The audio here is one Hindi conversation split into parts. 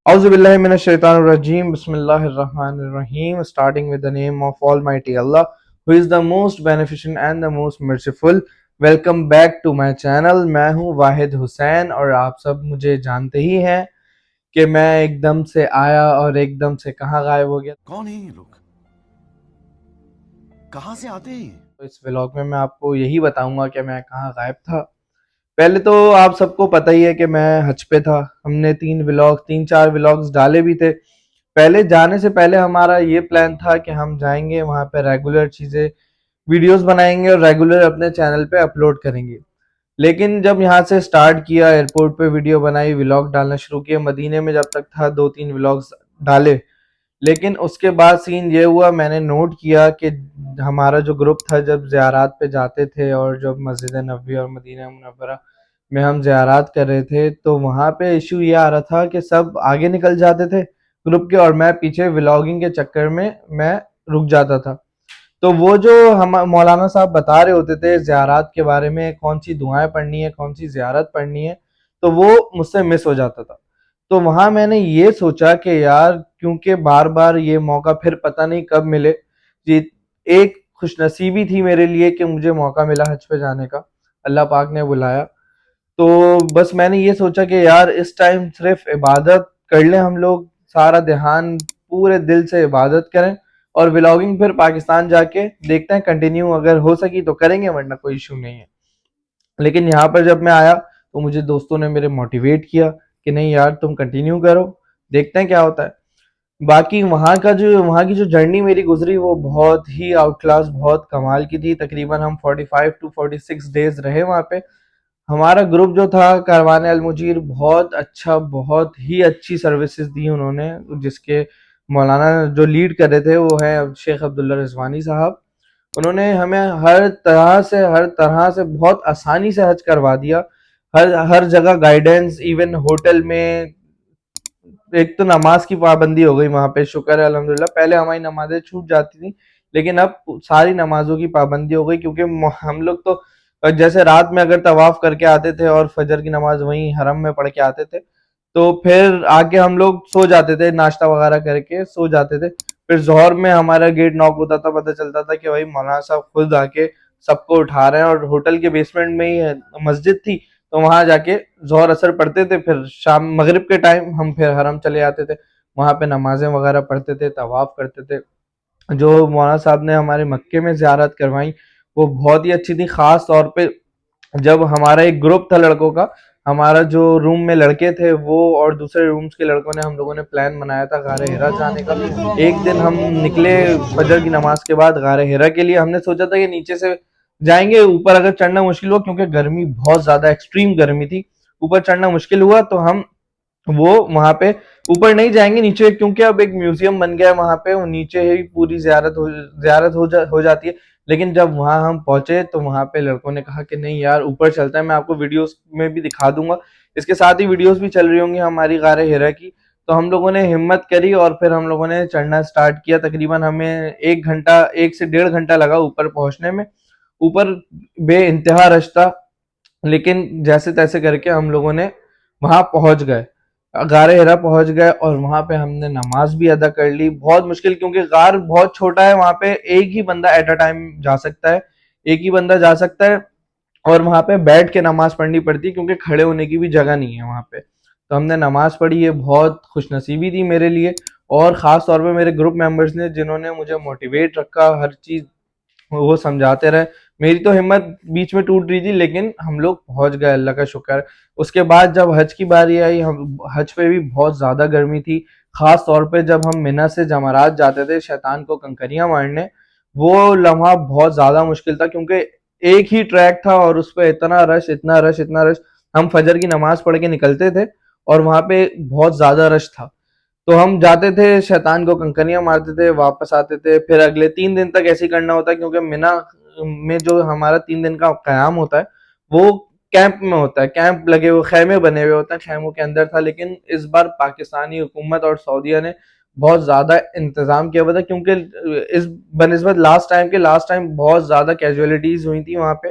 Auzubillahiminash-shaytanir-rajim. Bismillahir-rahmanir-rahim. Starting with the name of Almighty Allah, who is the most beneficent and the most merciful. Welcome back to my channel. मैं हूँ वाहिद हुसैन और आप सब मुझे जानते ही हैं कि मैं एकदम से आया और एकदम से कहाँ गायब हो गया। कौन है ये लोग? कहाँ से आते हैं? तो इस व्लॉग में मैं आपको यही बताऊंगा कि मैं कहाँ गायब था। पहले तो आप सबको पता ही है कि मैं हज पे था। हमने तीन चार व्लॉग्स डाले भी थे। पहले जाने से पहले हमारा ये प्लान था कि हम जाएंगे वहाँ पे, रेगुलर चीज़ें वीडियोस बनाएंगे और रेगुलर अपने चैनल पे अपलोड करेंगे। लेकिन जब यहाँ से स्टार्ट किया, एयरपोर्ट पे वीडियो बनाई, व्लॉग डालना शुरू किया, मदीने में जब तक था 2-3 व्लॉग्स डाले। लेकिन उसके बाद सीन ये हुआ, मैंने नोट किया कि हमारा जो ग्रुप था जब ज़ियारात पे जाते थे और जब मस्जिद नबवी और मदीना मुनव्वरा में हम ज़ियारात कर रहे थे, तो वहाँ पे इशू ये आ रहा था कि सब आगे निकल जाते थे ग्रुप के और मैं पीछे व्लॉगिंग के चक्कर में मैं रुक जाता था। तो वो जो हम मौलाना साहब बता रहे होते थे ज़ियारात के बारे में, कौन सी दुआएं पढ़नी है, कौन सी ज़ियारत पढ़नी है, तो वो मुझसे मिस हो जाता था। तो वहाँ मैंने ये सोचा कि यार, क्योंकि बार बार ये मौका फिर पता नहीं कब मिले, ये एक खुशनसीबी थी मेरे लिए कि मुझे मौका मिला हज पे जाने का, अल्लाह पाक ने बुलाया। तो बस मैंने ये सोचा कि यार इस टाइम सिर्फ इबादत कर लें हम लोग, सारा ध्यान पूरे दिल से इबादत करें और व्लॉगिंग फिर पाकिस्तान जाके देखते हैं, कंटिन्यू अगर हो सकी तो करेंगे, वरना कोई इशू नहीं है। लेकिन यहाँ पर जब मैं आया तो मुझे दोस्तों ने मेरे मोटिवेट किया कि नहीं यार तुम कंटिन्यू करो, देखते हैं क्या होता है। बाकी वहाँ की जो जर्नी मेरी गुजरी वो बहुत ही आउट क्लास, बहुत कमाल की थी। तकरीबन हम 45 to 46 डेज रहे वहाँ पे। हमारा ग्रुप जो था कारवान अल मुजीर, बहुत अच्छा, बहुत ही अच्छी सर्विसेज दी उन्होंने, जिसके मौलाना जो लीड कर रहे थे वो हैं शेख अब्दुल्ला रिजवानी साहब। उन्होंने हमें हर तरह से बहुत आसानी से हज करवा दिया। हर हर जगह गाइडेंस, इवन होटल में। एक तो नमाज की पाबंदी हो गई वहां पे, शुक्र है अल्हम्दुलिल्लाह। पहले हमारी नमाजें छूट जाती थी, लेकिन अब सारी नमाजों की पाबंदी हो गई, क्योंकि हम लोग तो जैसे रात में अगर तवाफ करके आते थे और फजर की नमाज वहीं हरम में पढ़ के आते थे, तो फिर आके हम लोग सो जाते थे, नाश्ता वगैरह करके सो जाते थे। फिर जोहर में हमारा गेट नॉक होता था, पता चलता था कि भाई मौलाना साहब खुद आके सबको उठा रहे हैं, और होटल के बेसमेंट में ही मस्जिद थी, तो वहां जाके जोहर असर पढ़ते थे। फिर शाम मगरिब के टाइम हम फिर हरम चले जाते थे, वहां पे नमाजें वगैरह पढ़ते थे, तवाफ करते थे। जो मौलाना साहब ने हमारे मक्के में ज़ियारत करवाई वो बहुत ही अच्छी थी। ख़ास तौर पे जब हमारा एक ग्रुप था लड़कों का, हमारा जो रूम में लड़के थे वो और दूसरे रूम्स के लड़कों ने, हम लोगों ने प्लान बनाया था गारे हिरा जाने का। एक दिन हम निकले फजर की नमाज के बाद गारे हिरा के लिए। हमने सोचा था कि नीचे से जाएंगे, ऊपर अगर चढ़ना मुश्किल हुआ क्योंकि गर्मी बहुत ज़्यादा एक्सट्रीम गर्मी थी, ऊपर चढ़ना मुश्किल हुआ तो हम वो वहां पे ऊपर नहीं जाएंगे, नीचे, क्योंकि अब एक म्यूजियम बन गया है वहां पे, वो नीचे ही पूरी जियारत हो जाती है। लेकिन जब वहां हम पहुंचे तो वहां पे लड़कों ने कहा कि नहीं यार ऊपर चलता है, मैं आपको वीडियोस में भी दिखा दूंगा, इसके साथ ही वीडियोस भी चल रही होंगी हमारी गारे हिरा की। तो हम लोगों ने हिम्मत करी और फिर हम लोगों ने चढ़ना स्टार्ट किया। तकरीबन हमें 1 घंटा, 1 से 1.5 घंटा लगा ऊपर पहुंचने में। ऊपर बे इंतहा रश था, लेकिन जैसे तैसे करके हम लोगों ने वहां पहुंच गए, गारे हिरा पहुंच गए, और वहां पे हमने नमाज भी अदा कर ली। बहुत मुश्किल, क्योंकि गार बहुत छोटा है, वहां पे एक ही बंदा एट अ टाइम जा सकता है, एक ही बंदा जा सकता है, और वहां पे बैठ के नमाज पढ़नी पड़ती है क्योंकि खड़े होने की भी जगह नहीं है वहां पे। तो हमने नमाज पढ़ी, ये बहुत खुशनसीबी थी मेरे लिए। और ख़ास तौर पे मेरे ग्रुप मेंबर्स ने, जिन्होंने मुझे मोटिवेट रखा, हर चीज़ वो समझाते रहे। मेरी तो हिम्मत बीच में टूट रही थी, लेकिन हम लोग पहुंच गए, अल्लाह का शुक्र। उसके बाद जब हज की बारी आई, हम हज पे भी बहुत ज़्यादा गर्मी थी। ख़ास तौर पे जब हम मिना से जमरात जाते थे शैतान को कंकरियां मारने, वो लम्हा बहुत ज़्यादा मुश्किल था, क्योंकि एक ही ट्रैक था और उस पर इतना रश, इतना रश, इतना रश। हम फजर की नमाज पढ़ के निकलते थे और वहां पे बहुत ज़्यादा रश था। तो हम जाते थे, शैतान को कंकरियां मारते थे, वापस आते थे। फिर अगले 3 दिन तक ऐसे ही करना होता है, क्योंकि मिना में जो हमारा 3 दिन का क़याम होता है वो कैंप में होता है, कैंप लगे हुए, खैमे बने हुए होते हैं, खैमों के अंदर था। लेकिन इस बार पाकिस्तानी हुकूमत और सऊदीया ने बहुत ज़्यादा इंतज़ाम किया हुआ था, क्योंकि इस बनिस्बत लास्ट टाइम बहुत ज़्यादा कैजुअलिटीज़ हुई थी वहाँ पे।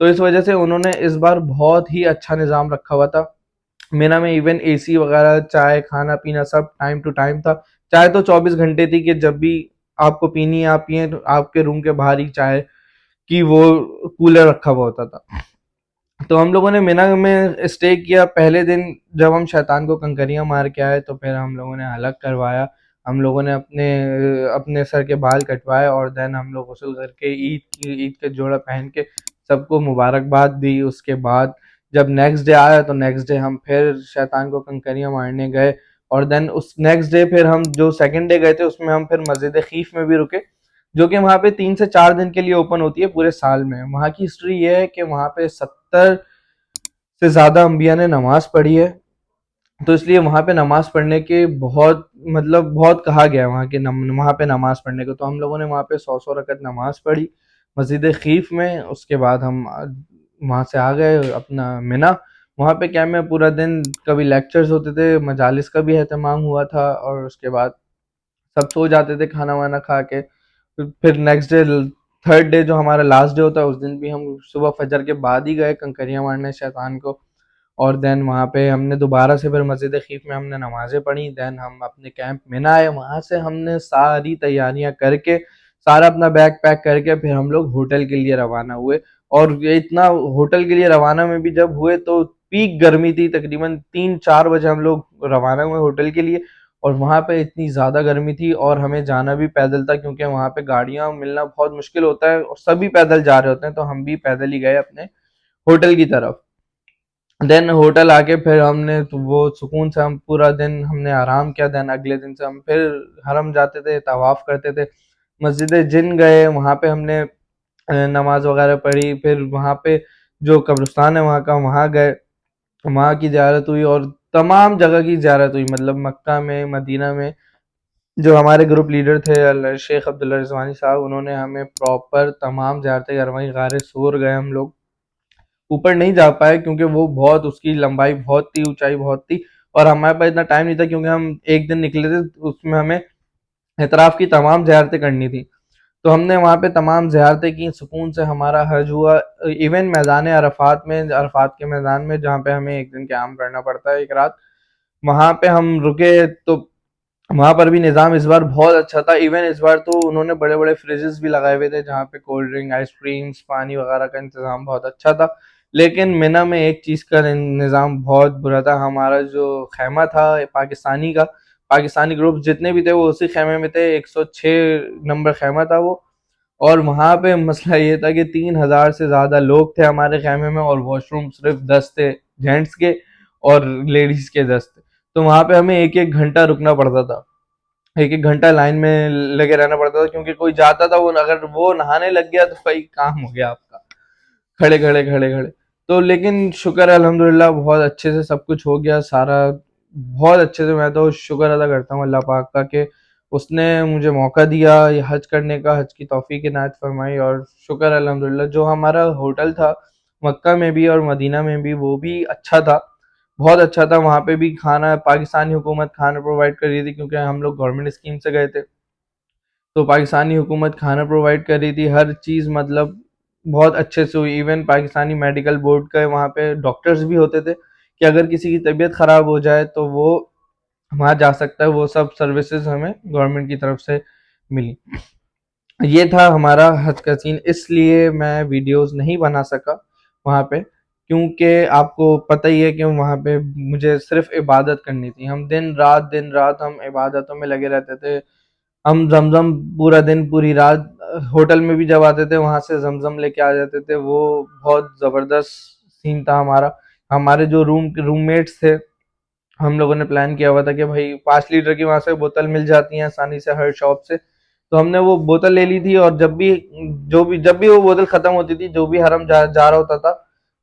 तो इस वजह से उन्होंने इस बार बहुत ही अच्छा निज़ाम रखा हुआ था। मीना में इवन एसी वगैरह, चाय, खाना पीना सब टाइम टू टाइम था। चाय तो 24 घंटे थी कि जब भी आपको पीनी है आप पिए, तो आपके रूम के बाहर ही चाय की वो कूलर रखा हुआ होता था। तो हम लोगों ने मीना में स्टे किया। पहले दिन जब हम शैतान को कंकरियां मार के आए तो फिर हम लोगों ने हलक करवाया, हम लोगों ने अपने अपने सर के बाल कटवाए और देन हम लोग गुस्ल करके ईद के जोड़ा पहन के सबको मुबारकबाद दी। उसके बाद जब नेक्स्ट डे आया तो नेक्स्ट डे हम फिर शैतान को कंकरियां मारने गए। और देन उस नेक्स्ट डे फिर हम जो सेकंड डे गए थे उसमें हम फिर मस्जिद खीफ में भी रुके, जो कि वहाँ पे 3 से 4 दिन के लिए ओपन होती है पूरे साल में। वहाँ की हिस्ट्री ये है कि वहाँ पे 70 से ज़्यादा अम्बिया ने नमाज पढ़ी है, तो इसलिए वहाँ पे नमाज पढ़ने के बहुत मतलब बहुत कहा गया है वहाँ के वहाँ पे नमाज पढ़ने को। तो हम लोगों ने वहाँ पे 100 रकत नमाज पढ़ी मस्जिद खीफ में। उसके बाद हम वहाँ से आ गए अपना मिना। वहाँ पे क्या मैं पूरा दिन, कभी लेक्चर्स होते थे, मजालिस का भी एहतमाम हुआ था, और उसके बाद सब सो जाते थे खाना वाना खा के। फिर नेक्स्ट डे, थर्ड डे जो हमारा लास्ट डे होता है, उस दिन भी हम सुबह फजर के बाद ही गए कंकरियां मारने शैतान को। और देन वहाँ पे हमने दोबारा से फिर मस्जिद खीफ में हमने नमाजें पढ़ी। देन हम अपने कैंप में ना आए, वहाँ से हमने सारी तैयारियां करके सारा अपना बैग पैक करके फिर हम लोग होटल के लिए रवाना हुए। और ये इतना, होटल के लिए रवाना में भी जब हुए तो पीक गर्मी थी, तकरीबन 3-4 बजे हम लोग रवाना हुए होटल के लिए। और वहाँ पे इतनी ज़्यादा गर्मी थी और हमें जाना भी पैदल था, क्योंकि वहाँ पे गाड़ियाँ मिलना बहुत मुश्किल होता है और सभी पैदल जा रहे होते हैं, तो हम भी पैदल ही गए अपने होटल की तरफ। देन होटल आके फिर हमने तो वो सुकून से हम पूरा दिन हमने आराम किया। देन अगले दिन से हम फिर हरम जाते थे, तवाफ करते थे, मस्जिद जिन गए, वहाँ पे हमने नमाज वगैरह पढ़ी। फिर वहाँ पे जो कब्रिस्तान है वहाँ का, वहाँ गए, वहाँ की ज़ियारत हुई और तमाम जगह की ज़ियारत हुई। मतलब मक्का में, मदीना में जो हमारे ग्रुप लीडर थे शेख अब्दुल्ला रिजवानी साहब, उन्होंने हमें प्रॉपर तमाम ज़ियारतें करवाई। गारे सूर गए हम लोग, ऊपर नहीं जा पाए क्योंकि वो बहुत, उसकी लंबाई बहुत थी, ऊंचाई बहुत थी, और हमारे पास इतना टाइम नहीं था क्योंकि हम एक दिन निकले थे, उसमें हमें एतराफ़ की तमाम ज़ियारतें करनी थी। तो हमने वहाँ पे तमाम ज़ियारतें की, सुकून से हमारा हज हुआ। इवन मैदान अरफात में, अरफात के मैदान में जहाँ पे हमें एक दिन क़याम करना पड़ता है, एक रात, वहाँ पे हम रुके। तो वहाँ पर भी निज़ाम इस बार बहुत अच्छा था। इवन इस बार तो उन्होंने बड़े बड़े फ्रिजेस भी लगाए हुए थे जहाँ पे कोल्ड ड्रिंक, आइसक्रीम्स, पानी वगैरह का इंतज़ाम बहुत अच्छा था। लेकिन मिना में एक चीज़ का निज़ाम बहुत बुरा था। हमारा जो खैमा था पाकिस्तानी का, पाकिस्तानी ग्रुप जितने भी थे वो उसी खैमे में थे, 106 नंबर खैमा था वो। और वहाँ पे मसला ये था कि 3,000 से ज़्यादा लोग थे हमारे खैमे में, और वॉशरूम सिर्फ 10 थे जेंट्स के और लेडीज़ के 10 थे। तो वहाँ पे हमें एक एक घंटा रुकना पड़ता था, एक एक घंटा लाइन में लगे रहना पड़ता था, क्योंकि कोई जाता था, वो अगर वो नहाने लग गया तो भाई काम हो गया आपका, खड़े खड़े खड़े खड़े। तो लेकिन शुक्र है अल्हम्दुलिल्लाह, बहुत अच्छे से सब कुछ हो गया सारा, बहुत अच्छे से। मैं तो शुक्र अदा करता हूँ अल्लाह पाक का कि उसने मुझे मौका दिया ये हज करने का, हज की तौफीक इनायत फरमाई। और शुक्र अल्हम्दुलिल्लाह, जो हमारा होटल था मक्का में भी और मदीना में भी, वो भी अच्छा था, बहुत अच्छा था। वहाँ पे भी खाना पाकिस्तानी हुकूमत खाना प्रोवाइड कर रही थी, क्योंकि हम लोग गवर्नमेंट स्कीम से गए थे, तो पाकिस्तानी हुकूमत खाना प्रोवाइड कर रही थी, हर चीज़ मतलब बहुत अच्छे से हुई। इवन पाकिस्तानी मेडिकल बोर्ड का वहाँ पे डॉक्टर्स भी होते थे कि अगर किसी की तबीयत ख़राब हो जाए तो वो वहाँ जा सकता है, वो सब सर्विसेज हमें गवर्नमेंट की तरफ से मिली। ये था हमारा हज का सीन, इसलिए मैं वीडियोस नहीं बना सका वहाँ पे, क्योंकि आपको पता ही है कि वहाँ पे मुझे सिर्फ इबादत करनी थी। हम दिन रात हम इबादतों में लगे रहते थे। हम जमजम पूरा दिन पूरी रात, होटल में भी जब आते थे वहां से जमजम लेके आ जाते थे। वो बहुत जबरदस्त सीन था हमारा। हमारे जो रूममेट्स थे, हम लोगों ने प्लान किया हुआ था कि भाई 5 लीटर की वहां से बोतल मिल जाती है आसानी से हर शॉप से, तो हमने वो बोतल ले ली थी। और जब भी वो बोतल खत्म होती थी, जो भी हरम जा रहा होता था,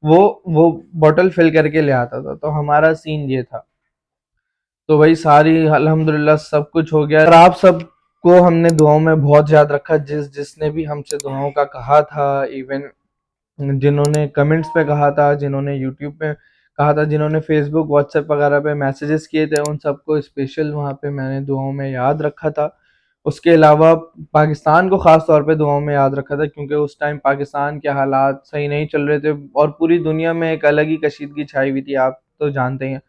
वो बोतल फिल करके ले आता था। तो हमारा सीन ये था। तो भाई सारी अल्हम्दुलिल्लाह सब कुछ हो गया, और आप सबको हमने दुआओं में बहुत याद रखा, जिसने भी हमसे दुआओं का कहा था। इवन जिन्होंने कमेंट्स पे कहा था, जिन्होंने यूट्यूब पे कहा था, जिन्होंने फेसबुक व्हाट्सएप वगैरह पे मैसेजेस किए थे, उन सबको स्पेशल वहाँ पे मैंने दुआओं में याद रखा था। उसके अलावा पाकिस्तान को ख़ास तौर पे दुआओं में याद रखा था, क्योंकि उस टाइम पाकिस्तान के हालात सही नहीं चल रहे थे और पूरी दुनिया में एक अलग ही कशीदगी छाई हुई थी, आप तो जानते ही हैं।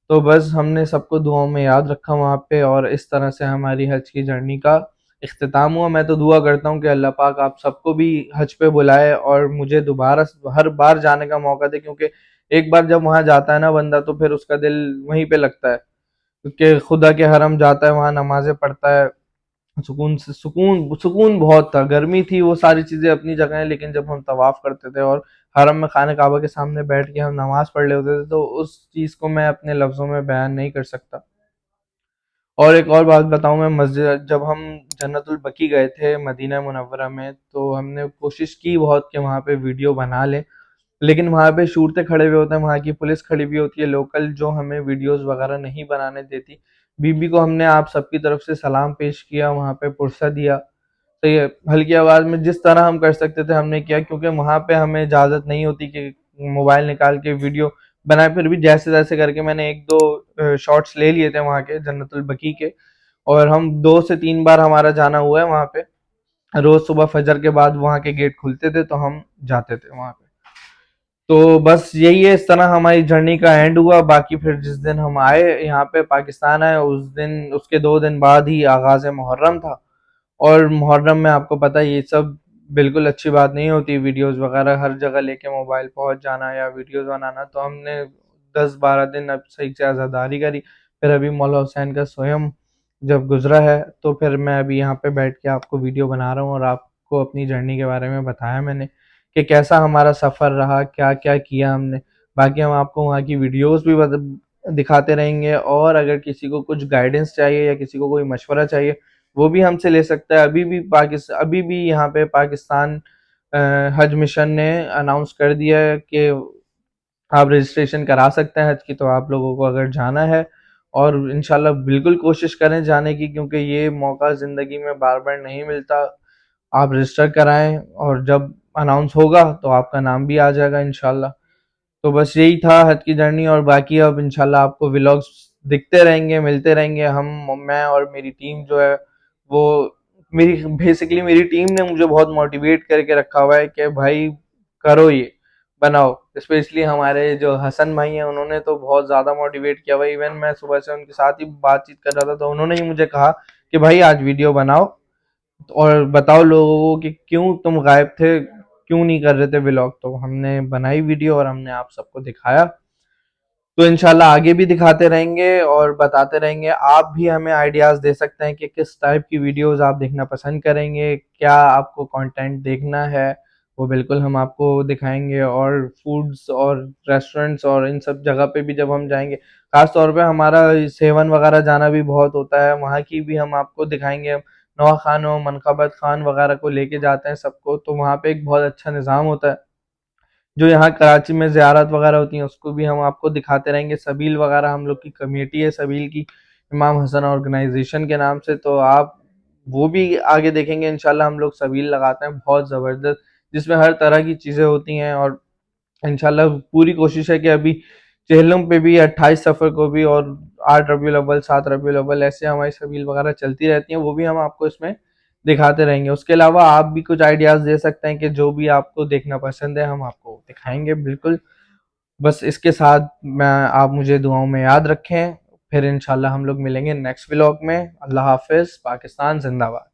तो बस हमने सबको दुआओं में याद रखा वहाँ पे, और इस तरह से हमारी हज की जर्नी का इख्तिताम हुआ। मैं तो दुआ करता हूँ कि अल्लाह पाक आप सबको भी हज पे बुलाए और मुझे दोबारा हर बार जाने का मौका दे, क्योंकि एक बार जब वहाँ जाता है ना बंदा, तो फिर उसका दिल वहीं पे लगता है, क्योंकि खुदा के हरम जाता है, वहाँ नमाजें पढ़ता है, सुकून से सुकून सुकून बहुत था। गर्मी थी, वो सारी चीजें अपनी जगह है, लेकिन जब हम तवाफ करते थे और हरम में खाने काबा के सामने बैठ के हम नमाज पढ़ रहे होते थे, तो उस चीज को मैं अपने लफ्जों में बयान नहीं कर सकता। और एक और बात बताऊं, मैं मस्जिद जब हम जन्नतुल बकी गए थे मदीना मुनव्वरा में, तो हमने कोशिश की बहुत कि वहाँ पे वीडियो बना लें, लेकिन वहाँ पे शूरते खड़े हुए होते हैं, वहाँ की पुलिस खड़ी हुई होती है लोकल, जो हमें वीडियोस वगैरह नहीं बनाने देती। बीबी को हमने आप सबकी तरफ से सलाम पेश किया, वहाँ पे पुरसा दिया, सही है, हल्की आवाज में जिस तरह हम कर सकते थे हमने किया, क्योंकि वहाँ पे हमें इजाजत नहीं होती कि मोबाइल निकाल के वीडियो बनाए। फिर भी जैसे तैसे करके मैंने एक दो शॉट्स ले लिए थे वहाँ के जन्नतुल बकी के, और हम 2 से 3 बार हमारा जाना हुआ है वहाँ पे। रोज सुबह फजर के बाद वहाँ के गेट खुलते थे, तो हम जाते थे वहाँ पे। तो बस यही है, इस तरह हमारी जर्नी का एंड हुआ। बाकी फिर जिस दिन हम आए यहाँ पे पाकिस्तान आए, उस दिन उसके 2 दिन बाद ही आगाज मुहर्रम था, और मुहर्रम में आपको पता है ये सब बिल्कुल अच्छी बात नहीं होती, वीडियोस वगैरह हर जगह लेके मोबाइल पहुंच जाना या वीडियोस बनाना। तो हमने 10-12 दिन अब सही से आज़ादारी करी। फिर अभी मौला हुसैन का स्वयं जब गुजरा है, तो फिर मैं अभी यहाँ पे बैठ के आपको वीडियो बना रहा हूँ, और आपको अपनी जर्नी के बारे में बताया मैंने कि कैसा हमारा सफ़र रहा, क्या क्या किया हमने। बाकी हम आपको वहाँ की वीडियोस भी दिखाते रहेंगे, और अगर किसी को कुछ गाइडेंस चाहिए या किसी को कोई मशवरा चाहिए, वो भी हमसे ले सकता है। अभी भी यहाँ पे पाकिस्तान हज मिशन ने अनाउंस कर दिया है कि आप रजिस्ट्रेशन करा सकते हैं हज की, तो आप लोगों को अगर जाना है, और इंशाल्लाह बिल्कुल कोशिश करें जाने की, क्योंकि ये मौका ज़िंदगी में बार बार नहीं मिलता। आप रजिस्टर कराएं, और जब अनाउंस होगा तो आपका नाम भी आ जाएगा इंशाल्लाह। तो बस यही था हज की जर्नी, और बाकी अब इंशाल्लाह आपको व्लॉग्स दिखते रहेंगे, मिलते रहेंगे। मैं और मेरी टीम जो है वो, मेरी टीम ने मुझे बहुत मोटिवेट करके रखा हुआ है कि भाई करो, ये बनाओ। स्पेशली हमारे जो हसन भाई हैं, उन्होंने तो बहुत ज़्यादा मोटिवेट किया हुआ है। इवन मैं सुबह से उनके साथ ही बातचीत कर रहा था, तो उन्होंने ही मुझे कहा कि भाई आज वीडियो बनाओ और बताओ लोगों को कि क्यों तुम गायब थे, क्यों नहीं कर रहे थे व्लॉग। तो हमने बनाई वीडियो और हमने आप सबको दिखाया। तो इंशाल्लाह आगे भी दिखाते रहेंगे और बताते रहेंगे। आप भी हमें आइडियाज दे सकते हैं कि किस टाइप की वीडियोस आप देखना पसंद करेंगे, क्या आपको कंटेंट देखना है, वो बिल्कुल हम आपको दिखाएंगे। और फूड्स और रेस्टोरेंट्स और इन सब जगह पे भी जब हम जाएंगे, खास तौर पे हमारा सेवन वगैरह जाना भी बहुत होता है, वहाँ की भी हम आपको दिखाएंगे। नवा खानों, मनकबत खान वगैरह को लेके जाते हैं सबको, तो वहाँ पे एक बहुत अच्छा निज़ाम होता है। जो यहाँ कराची में ज़ियारत वगैरह होती हैं, उसको भी हम आपको दिखाते रहेंगे। सबील वगैरह हम लोग की कमेटी है, सबील की, इमाम हसन ऑर्गेनाइजेशन के नाम से, तो आप वो भी आगे देखेंगे इंशाल्लाह। हम लोग सबील लगाते हैं बहुत ज़बरदस्त, जिसमें हर तरह की चीज़ें होती हैं। और इंशाल्लाह पूरी कोशिश है कि अभी चेहलम पे भी 28 सफ़र को भी, और 8 रबीउल अव्वल, 7 रबीउल अव्वल, ऐसे हमारी सबील वगैरह चलती रहती हैं, वो भी हम आपको इसमें दिखाते रहेंगे। उसके अलावा आप भी कुछ आइडियाज़ दे सकते हैं कि जो भी आपको देखना पसंद है हम आपको दिखाएंगे बिल्कुल। बस इसके साथ मैं, आप मुझे दुआओं में याद रखें। फिर इंशाल्लाह हम लोग मिलेंगे नेक्स्ट व्लॉग में। अल्लाह हाफिज़। पाकिस्तान जिंदाबाद।